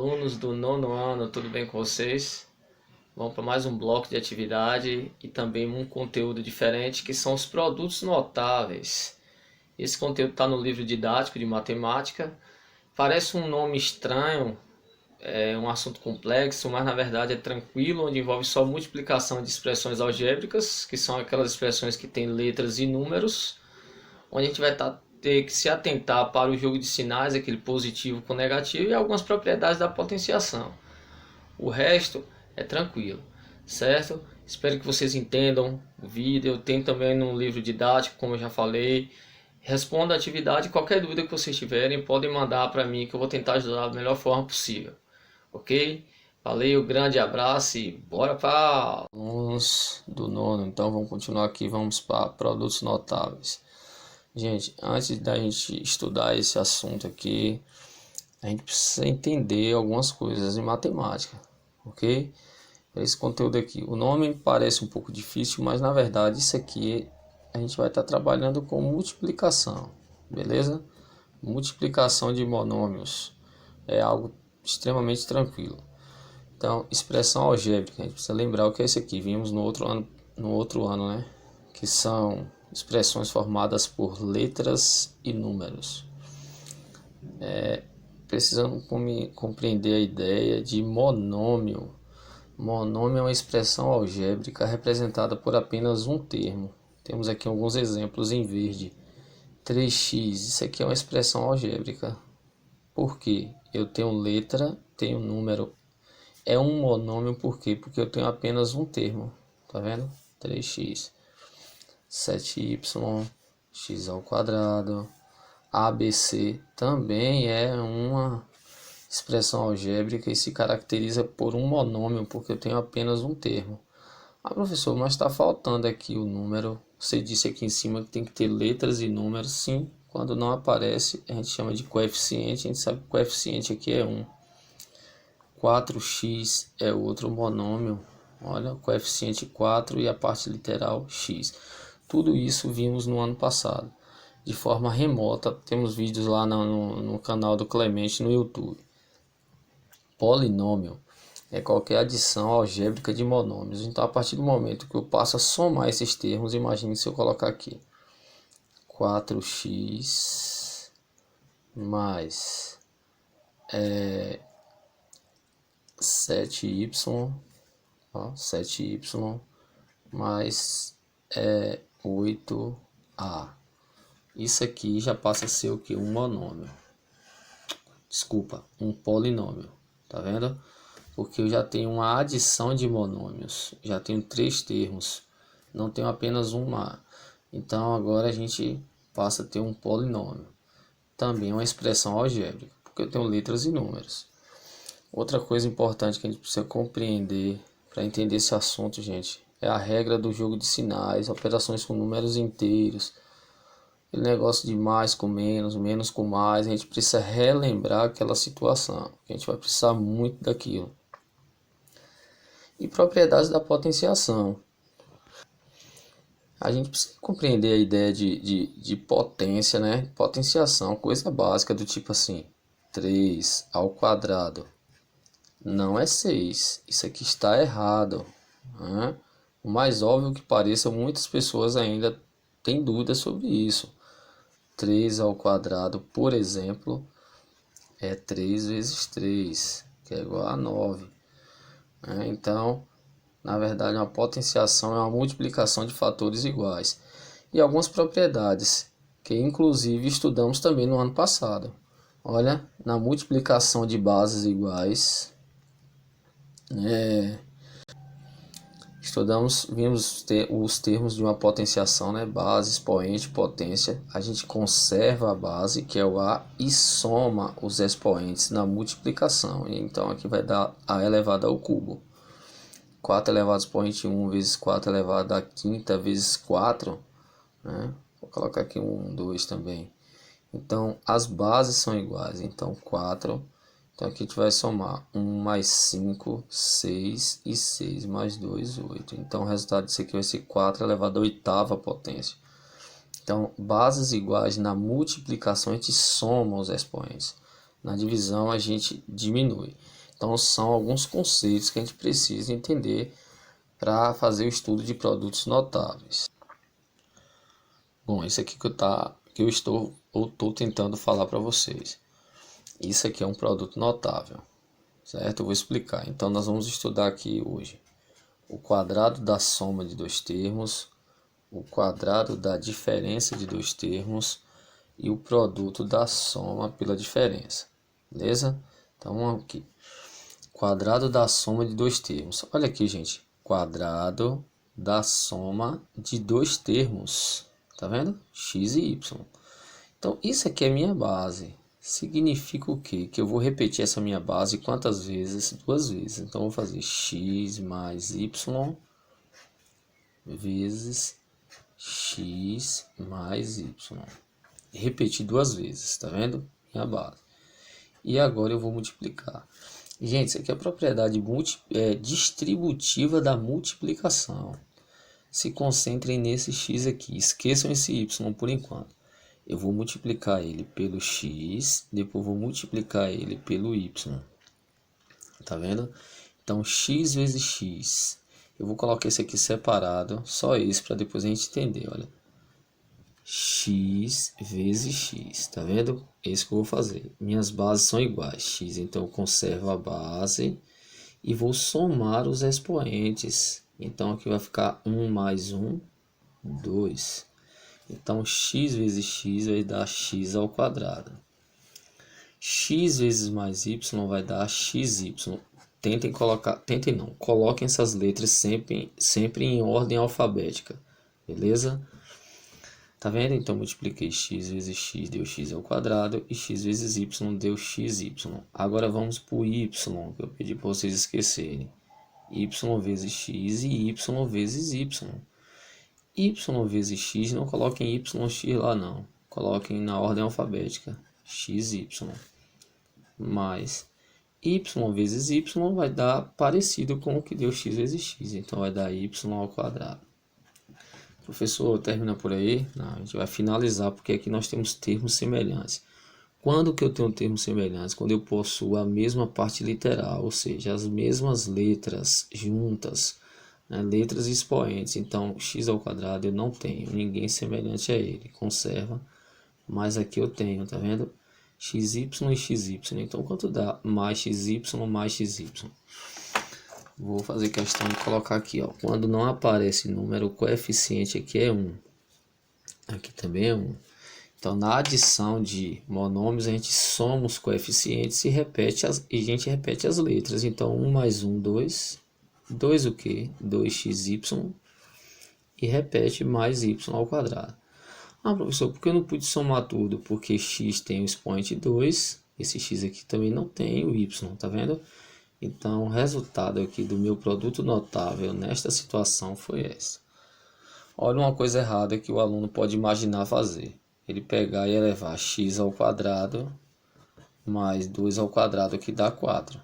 alunos do nono ano, tudo bem com vocês? Vamos para mais um bloco de atividade e também um conteúdo diferente que são os produtos notáveis. Esse conteúdo está no livro didático de matemática. Parece um nome estranho, é um assunto complexo, mas na verdade é tranquilo, onde envolve só multiplicação de expressões algébricas, que são aquelas expressões que têm letras e números, onde a gente vai ter que se atentar para o jogo de sinais, aquele positivo com negativo, e algumas propriedades da potenciação. O resto é tranquilo, certo? Espero que vocês entendam o vídeo. Tem também no livro didático, como eu já falei. Responda a atividade, qualquer dúvida que vocês tiverem, podem mandar para mim que eu vou tentar ajudar da melhor forma possível. Ok? Valeu, grande abraço e bora para alunos do nono. Então vamos continuar aqui, vamos para produtos notáveis. Gente, antes da gente estudar esse assunto aqui, a gente precisa entender algumas coisas em matemática, ok? Esse conteúdo aqui, o nome parece um pouco difícil, mas na verdade isso aqui a gente vai estar trabalhando com multiplicação, beleza? Multiplicação de monômios é algo extremamente tranquilo. Então, expressão algébrica, a gente precisa lembrar o que é isso aqui, vimos no outro ano, né? Que são expressões formadas por letras e números. Precisamos compreender a ideia de monômio. Monômio é uma expressão algébrica representada por apenas um termo. Temos aqui alguns exemplos em verde. 3x, isso aqui é uma expressão algébrica. Por quê? Eu tenho letra, tenho número. É um monômio por quê? Porque eu tenho apenas um termo. Tá vendo? 3x. 7y, x ao quadrado. ABC também é uma expressão algébrica e se caracteriza por um monômio, porque eu tenho apenas um termo. Ah, professor, mas está faltando aqui o número. Você disse aqui em cima que tem que ter letras e números. Sim, quando não aparece, a gente chama de coeficiente. A gente sabe que o coeficiente aqui é 1. 4x é outro monômio. Olha, o coeficiente 4 e a parte literal x. Tudo isso vimos no ano passado. De forma remota, temos vídeos lá no canal do Clemente no YouTube. Polinômio é qualquer adição algébrica de monômios. Então, a partir do momento que eu passo a somar esses termos, imagine se eu colocar aqui 4x mais 7y, ó, 7y mais 8a. Isso aqui já passa a ser o que? Um monômio. Desculpa, um polinômio. Tá vendo? Porque eu já tenho uma adição de monômios. Já tenho 3 termos. Não tenho apenas uma. Então agora a gente passa a ter um polinômio. Também uma expressão algébrica. Porque eu tenho letras e números. Outra coisa importante que a gente precisa compreender para entender esse assunto, gente, é a regra do jogo de sinais, operações com números inteiros. Aquele negócio de mais com menos, menos com mais, a gente precisa relembrar aquela situação. A gente vai precisar muito daquilo. E propriedades da potenciação. A gente precisa compreender a ideia de potência, né? Potenciação, coisa básica do tipo assim, 3 ao quadrado não é 6. Isso aqui está errado, né? O mais óbvio que pareça, muitas pessoas ainda têm dúvidas sobre isso. 3 ao quadrado, por exemplo, é 3 vezes 3, que é igual a 9. Então, na verdade, uma potenciação é uma multiplicação de fatores iguais. E algumas propriedades, que inclusive estudamos também no ano passado. Olha, na multiplicação de bases iguais, vimos os termos de uma potenciação, né? Base, expoente, potência. A gente conserva a base, que é o A, e soma os expoentes na multiplicação. Então aqui vai dar A elevado ao cubo. 4 elevado ao expoente 1 vezes 4 elevado à quinta vezes 4. Né? Vou colocar aqui 1, 2 também. Então as bases são iguais. Então 4. Então aqui a gente vai somar 1 mais 5, 6 e 6 mais 2, 8. Então o resultado disso aqui vai ser 4 elevado à oitava potência. Então bases iguais na multiplicação a gente soma os expoentes. Na divisão a gente diminui. Então são alguns conceitos que a gente precisa entender para fazer o estudo de produtos notáveis. Bom, isso aqui que eu estou tentando falar para vocês. Isso aqui é um produto notável, certo? Eu vou explicar. Então nós vamos estudar aqui hoje o quadrado da soma de dois termos, o quadrado da diferença de dois termos e o produto da soma pela diferença, beleza? Então vamos aqui. Quadrado da soma de dois termos. Olha aqui, gente. Quadrado da soma de dois termos. Tá vendo? X e Y. Então, isso aqui é minha base. Significa o quê? Que eu vou repetir essa minha base quantas vezes? Duas vezes. Então, eu vou fazer x mais y vezes x mais y. Repetir duas vezes, tá vendo? Minha base. E agora eu vou multiplicar. Gente, isso aqui é a propriedade distributiva da multiplicação. Se concentrem nesse x aqui. Esqueçam esse y por enquanto. Eu vou multiplicar ele pelo x, depois vou multiplicar ele pelo y. Tá vendo? Então, x vezes x. Eu vou colocar esse aqui separado, só esse, para depois a gente entender, olha. X vezes x, tá vendo? Esse que eu vou fazer. Minhas bases são iguais, x, então eu conservo a base e vou somar os expoentes. Então aqui vai ficar 1 mais 1, 2. Então x vezes x vai dar x ao quadrado. X vezes mais y vai dar xy. Coloquem essas letras sempre em ordem alfabética, beleza? Tá vendo? Então, multipliquei x vezes x, deu x ao quadrado, e x vezes y deu xy. Agora vamos para o y, que eu pedi para vocês esquecerem. Y vezes x e y vezes y. Y vezes x, não coloquem yx lá não. Coloquem na ordem alfabética, xy. Mais y vezes y vai dar parecido com o que deu x vezes x. Então, vai dar y ao quadrado. Professor, termina por aí? Não, a gente vai finalizar porque aqui nós temos termos semelhantes. Quando que eu tenho termos semelhantes? Quando eu possuo a mesma parte literal, ou seja, as mesmas letras juntas, né? Letras e expoentes. Então, x ao quadrado eu não tenho ninguém semelhante a ele. Conserva, mas aqui eu tenho, tá vendo? xy e xy. Então, quanto dá mais xy mais xy? Vou fazer questão de colocar aqui, ó. Quando não aparece número, o coeficiente aqui é 1. Aqui também é 1. Então, na adição de monômios, a gente soma os coeficientes e a gente repete as letras. Então, 1 mais 1, 2. 2 o quê? 2xy. E repete mais y ao quadrado. Ah, professor, por que eu não pude somar tudo? Porque x tem o expoente 2. Esse x aqui também não tem o y, tá vendo? Então, o resultado aqui do meu produto notável nesta situação foi esse. Olha uma coisa errada que o aluno pode imaginar fazer. Ele pegar e elevar x ao quadrado mais 2 ao quadrado que dá 4.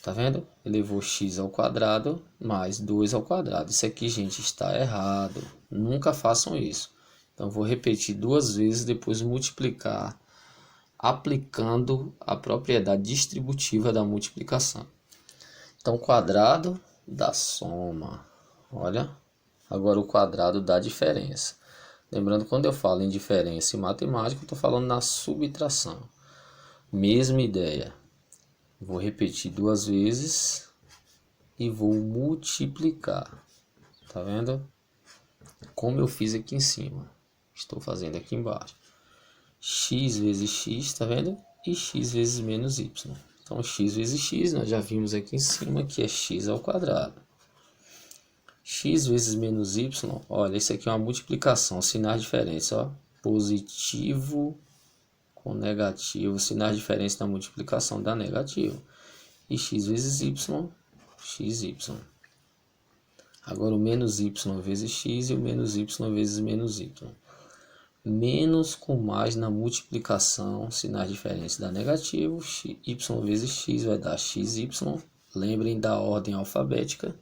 Tá vendo? Elevou x ao quadrado mais 2 ao quadrado. Isso aqui, gente, está errado. Nunca façam isso. Então, vou repetir duas vezes, depois multiplicar, aplicando a propriedade distributiva da multiplicação. Então, quadrado da soma. Olha, agora o quadrado da diferença. Lembrando, quando eu falo em diferença em matemática, eu estou falando na subtração. Mesma ideia. Vou repetir duas vezes e vou multiplicar. Tá vendo? Como eu fiz aqui em cima. Estou fazendo aqui embaixo. X vezes x, tá vendo? E x vezes menos y. Então, x vezes x, nós já vimos aqui em cima que é x ao quadrado. X vezes menos y, olha, isso aqui é uma multiplicação, sinais diferentes, ó. Positivo com negativo, sinais diferentes na multiplicação dá negativo. E x vezes y, xy. Agora o menos y vezes x e o menos y vezes menos y. Menos com mais na multiplicação, sinais diferentes dá negativo, y vezes x vai dar xy, lembrem da ordem alfabética.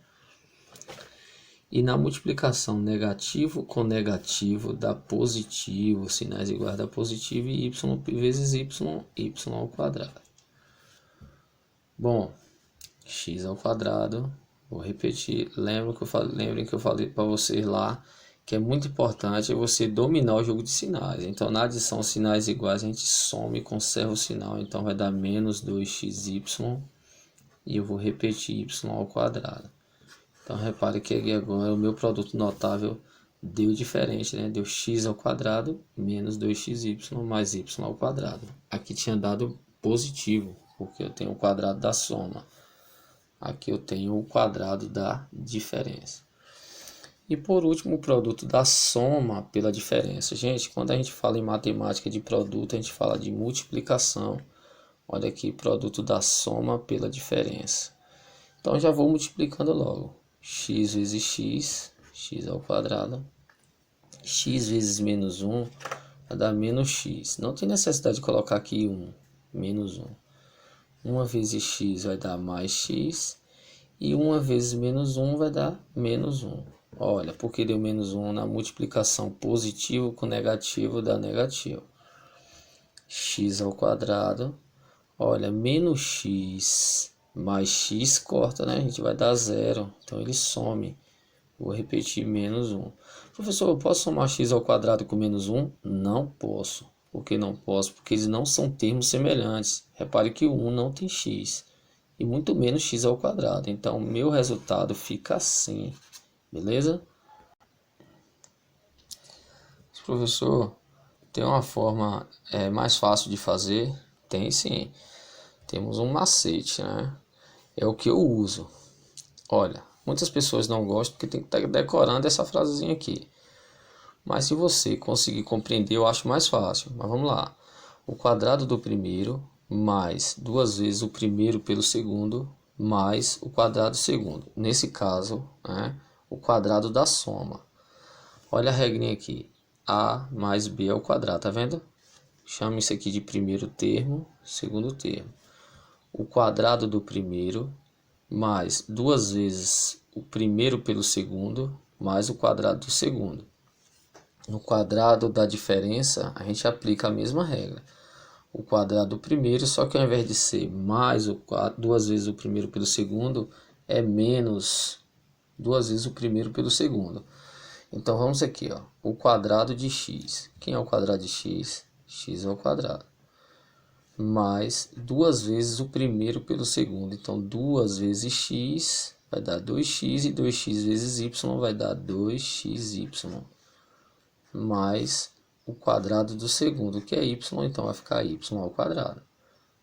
E na multiplicação, negativo com negativo dá positivo, sinais iguais dá positivo, e y vezes y ao quadrado. Bom, x ao quadrado. Vou repetir, lembrem que eu falei para vocês lá que é muito importante você dominar o jogo de sinais. Então na adição sinais iguais a gente soma e conserva o sinal, então vai dar menos 2xy e eu vou repetir y ao quadrado. Então repare que aqui agora o meu produto notável deu diferente, né? Deu x ao quadrado menos 2xy mais y ao quadrado. Aqui tinha dado positivo, porque eu tenho o quadrado da soma. Aqui eu tenho o quadrado da diferença. E por último, o produto da soma pela diferença. Gente, quando a gente fala em matemática de produto, a gente fala de multiplicação. Olha aqui, produto da soma pela diferença. Então já vou multiplicando logo. X vezes x, x ao quadrado. X vezes menos 1 vai dar menos x. Não tem necessidade de colocar aqui 1, menos 1. 1 vezes x vai dar mais x. E 1 vezes menos 1 vai dar menos 1. Olha, porque deu menos 1 na multiplicação positivo com negativo dá negativo. X ao quadrado. Olha, menos x mais x corta, né? A gente vai dar 0. Então ele some. Vou repetir, menos 1. Professor, eu posso somar x ao quadrado com menos 1? Não posso. Por que não posso? Porque eles não são termos semelhantes. Repare que o 1 não tem x. E muito menos x ao quadrado. Então, meu resultado fica assim. Beleza? Professor, tem uma forma mais fácil de fazer? Tem sim. Temos um macete, né? É o que eu uso. Olha, muitas pessoas não gostam porque tem que estar decorando essa frasezinha aqui. Mas se você conseguir compreender, eu acho mais fácil. Mas vamos lá. O quadrado do primeiro mais 2 vezes o primeiro pelo segundo mais o quadrado do segundo. Nesse caso, né, o quadrado da soma. Olha a regrinha aqui. A mais B ao quadrado, tá vendo? Chama isso aqui de primeiro termo, segundo termo. O quadrado do primeiro mais 2 vezes o primeiro pelo segundo mais o quadrado do segundo. No quadrado da diferença, a gente aplica a mesma regra. O quadrado do primeiro, só que ao invés de ser mais 2 vezes o primeiro pelo segundo, é menos 2 vezes o primeiro pelo segundo. Então vamos aqui, ó, o quadrado de x. Quem é o quadrado de x? X ao quadrado. Mais 2 vezes o primeiro pelo segundo. Então 2 vezes x vai dar 2x e 2x vezes y vai dar 2xy. Mais o quadrado do segundo, que é y, então vai ficar y ao quadrado.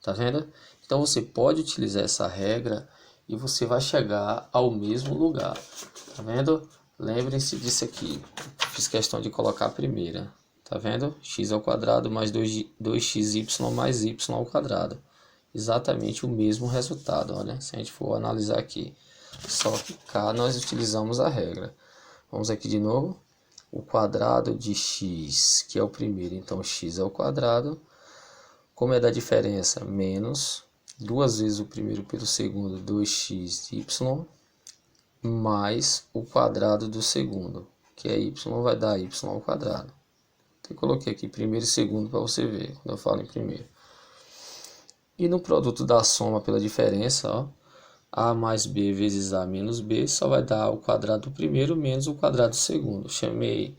Tá vendo? Então você pode utilizar essa regra e você vai chegar ao mesmo lugar. Tá vendo? Lembrem-se disso aqui. Fiz questão de colocar a primeira. Tá vendo? X ao quadrado mais 2xy mais y ao quadrado. Exatamente o mesmo resultado. Olha, se a gente for analisar aqui. Só que cá nós utilizamos a regra. Vamos aqui de novo. O quadrado de x, que é o primeiro, então x ao quadrado. Como é da diferença? Menos 2 vezes o primeiro pelo segundo, 2xy, mais o quadrado do segundo, que é y, vai dar y ao quadrado. Então, eu coloquei aqui primeiro e segundo para você ver, quando eu falo em primeiro. E no produto da soma pela diferença, ó, a mais b vezes a menos b, só vai dar o quadrado do primeiro menos o quadrado do segundo. Chamei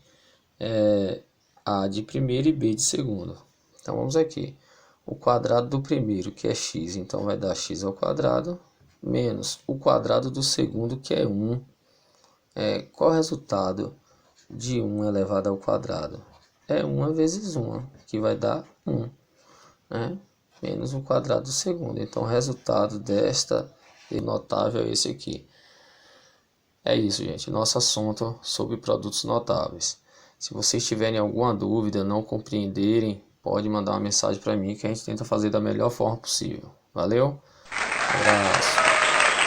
a de primeiro e b de segundo. Então vamos aqui. O quadrado do primeiro, que é x, então vai dar x ao quadrado, menos o quadrado do segundo, que é 1. Qual é o resultado de 1 elevado ao quadrado? É 1 vezes 1, que vai dar 1, né? Menos o quadrado do segundo. Então o resultado desta notável é esse aqui. É isso, gente. Nosso assunto sobre produtos notáveis. Se vocês tiverem alguma dúvida, não compreenderem, pode mandar uma mensagem para mim que a gente tenta fazer da melhor forma possível. Valeu? Um abraço.